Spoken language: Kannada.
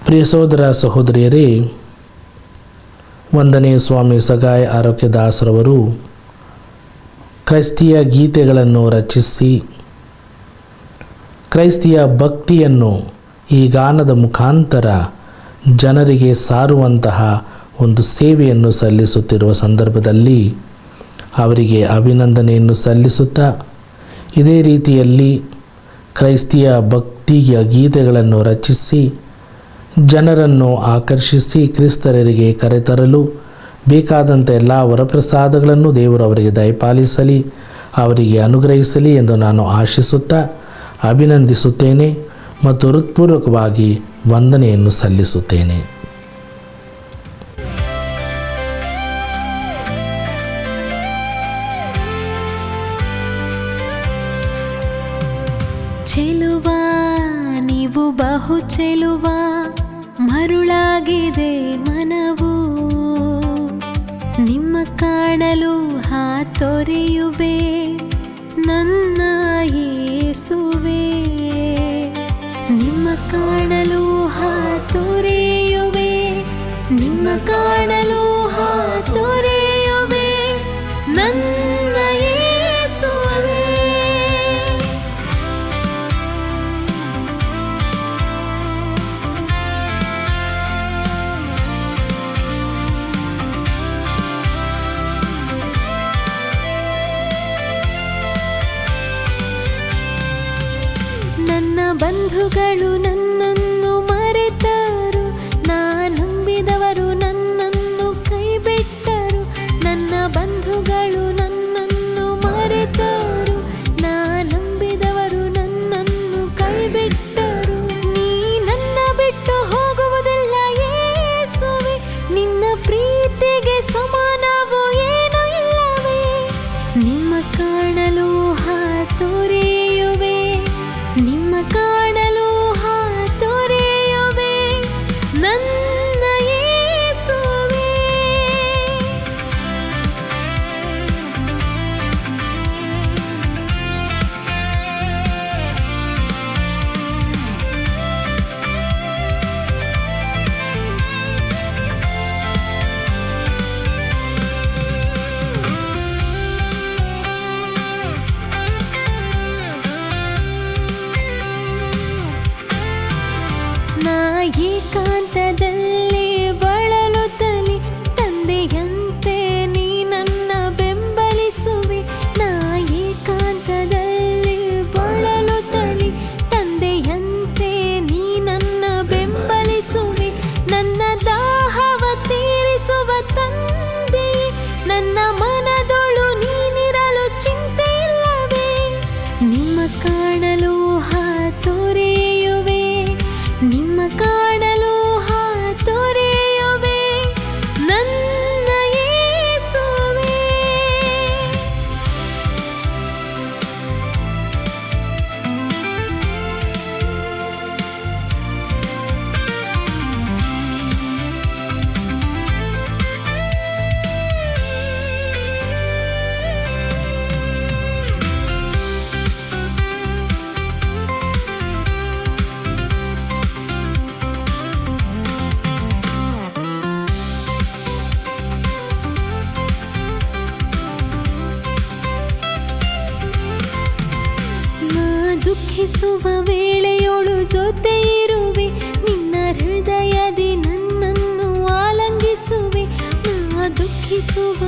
ಪ್ರಿಯ ಸಹೋದರ ಸಹೋದರಿಯರೇ, ವಂದನೆ ಸ್ವಾಮಿ ಸಗಾಯ್ ಆರೋಗ್ಯದಾಸರವರು ಕ್ರೈಸ್ತಿಯ ಗೀತೆಗಳನ್ನು ರಚಿಸಿ ಕ್ರೈಸ್ತಿಯ ಭಕ್ತಿಯನ್ನು ಈ ಗಾನದ ಮುಖಾಂತರ ಜನರಿಗೆ ಸಾರುವಂತಹ ಒಂದು ಸೇವೆಯನ್ನು ಸಲ್ಲಿಸುತ್ತಿರುವ ಸಂದರ್ಭದಲ್ಲಿ ಅವರಿಗೆ ಅಭಿನಂದನೆಯನ್ನು ಸಲ್ಲಿಸುತ್ತಾ, ಇದೇ ರೀತಿಯಲ್ಲಿ ಕ್ರೈಸ್ತಿಯ ಭಕ್ತಿಯ ಗೀತೆಗಳನ್ನು ರಚಿಸಿ ಜನರನ್ನು ಆಕರ್ಷಿಸಿ ಕ್ರಿಸ್ತರಿಗೆ ಕರೆತರಲು ಬೇಕಾದಂಥ ಎಲ್ಲ ವರಪ್ರಸಾದಗಳನ್ನು ದೇವರು ಅವರಿಗೆ ದಯಪಾಲಿಸಲಿ, ಅವರಿಗೆ ಅನುಗ್ರಹಿಸಲಿ ಎಂದು ನಾನು ಆಶಿಸುತ್ತಾ ಅಭಿನಂದಿಸುತ್ತೇನೆ ಮತ್ತು ಹೃತ್ಪೂರ್ವಕವಾಗಿ ವಂದನೆಯನ್ನು ಸಲ್ಲಿಸುತ್ತೇನೆ. ಚೆಲುವ ನೀವು ಬಹು ಚೆಲುವ, ಮರುಳಾಗಿದೆ ಮನವು, ನಿಮ್ಮ ಕಾಣಲು ಹಾತೊರೆಯುವೆ ನನ್ನ ಯೇಸುವೆ, ನಿಮ್ಮ ಕಾಣಲು ಹಾತೊರೆಯುವೆ, ನಿಮ್ಮ ಕಾಣಲು ಹಾತೊರೆಯುವೆ ನನ್ನ ಯೇಸುವೆ. ನನ್ನ ಬಂಧುಗಳು ನನ್ನನ್ನು ಮರೆತರು, ನಂಬಿದವರು ನನ್ನನ್ನು ಕೈಬಿಟ್ಟರು. ನನ್ನ ಬಂಧುಗಳು ನನ್ನನ್ನು ಮರೆತರು, ನಂಬಿದವರು ನನ್ನನ್ನು ಕೈಬಿಟ್ಟರು. ನೀ ನನ್ನ ಬಿಟ್ಟು ಹೋಗುವುದಿಲ್ಲ ಯೇಸುವೆ, ನಿನ್ನ ಪ್ರೀತಿಗೆ ಸಮಾನವು ಏನೂ ಇಲ್ಲವೇ. ನಿಮ್ಮ ಕಾಣಲು ಹಾತೊರೆಯುವೆ, ನಿಮ್ಮ ಕಾಣಲು ಹಾತೊರೆಯುವೆ ನನ್ನ ಯೇಸುವೆ. ನಾ ಏಕಾಂತದಲ್ಲಿ ಬಳಲುತ್ತಲಿ, ತಂದೆಯಂತೆ ನೀ ನನ್ನ ಬೆಂಬಲಿಸುವೆ. ನಾ ಏಕಾಂತದಲ್ಲಿ ಬಳಲುತ್ತಲಿ, ತಂದೆಯಂತೆ ನೀ ನನ್ನ ಬೆಂಬಲಿಸುವೆ. ನನ್ನ ದಾಹವ ತೀರಿಸುವ ತಂದೆಯೇ, ನನ್ನ ಮನದೊಳು ನೀನಿರಲು ಚಿಂತೆ ಇಲ್ಲವೇ. ನಿಮ್ಮ ಕಾಣಲು ಹಾತೊರೆಯುವೆ, ನಿಮ್ಮ ಕಾಣಲು ಹಾತೊರೆಯುವೆ ನನ್ನ ಯೇಸುವೆ. ದುಃಖಿಸುವ ವೇಳೆಯೋಳು ಜೊತೆ ಇರುವೆ, ನಿನ್ನ ಹೃದಯದಿ ನನ್ನನ್ನು ಆಲಂಗಿಸುವೆ. ನಾ ದುಃಖಿಸುವ